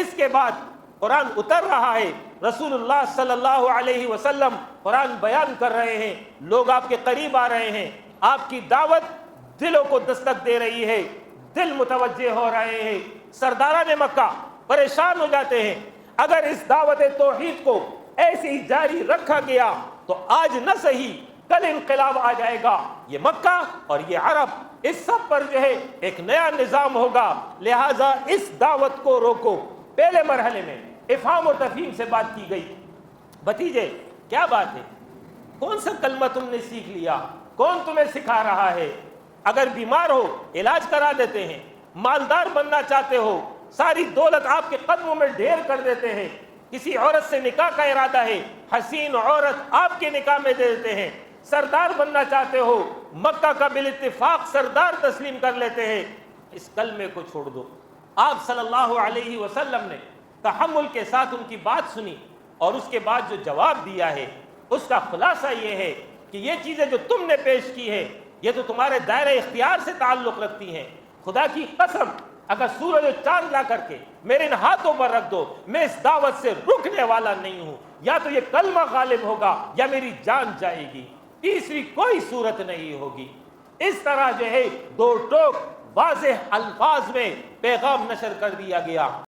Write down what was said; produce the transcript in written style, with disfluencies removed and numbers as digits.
اس کے بعد قرآن اتر رہا ہے، رسول اللہ صلی اللہ علیہ وسلم قرآن بیان کر رہے ہیں، لوگ آپ کے قریب آ رہے ہیں، آپ کی دعوت دلوں کو دستک دے رہی ہے، دل متوجہ ہو رہے ہیں، سرداران مکہ پریشان ہو جاتے ہیں۔ اگر اس دعوت توحید کو ایسے ہی جاری رکھا گیا تو آج نہ صحیح کل انقلاب آ جائے گا، یہ مکہ اور یہ عرب اس سب پر جو ہے ایک نیا نظام ہوگا، لہٰذا اس دعوت کو روکو۔ پہلے مرحلے میں افہام و تفہیم سے بات کی گئی، بھتیجے کیا بات ہے، کون سا کلمہ تم نے سیکھ لیا، کون تمہیں سکھا رہا ہے؟ اگر بیمار ہو علاج کرا دیتے ہیں، مالدار بننا چاہتے ہو ساری دولت آپ کے قدموں میں ڈھیر کر دیتے ہیں، کسی عورت سے نکاح کا ارادہ ہے حسین عورت آپ کے نکاح میں دے دیتے ہیں، سردار بننا چاہتے ہو مکہ کا بالاتفاق سردار تسلیم کر لیتے ہیں، اس کلمے کو چھوڑ دو۔ آپ صلی اللہ علیہ وسلم نے تحمل کے ساتھ ان کی بات سنی اور اس کے بعد جو جواب دیا ہے اس کا خلاصہ یہ ہے کہ یہ چیزیں جو تم نے پیش کی ہے یہ تو تمہارے دائرہ اختیار سے تعلق رکھتی ہیں، خدا کی قسم اگر سورج و چاند لا کر کے میرے ان ہاتھوں پر رکھ دو میں اس دعوت سے رکنے والا نہیں ہوں، یا تو یہ کلمہ غالب ہوگا یا میری جان جائے گی، تیسری کوئی صورت نہیں ہوگی۔ اس طرح جو ہے دو ٹوک واضح الفاظ میں پیغام نشر کر دیا گیا۔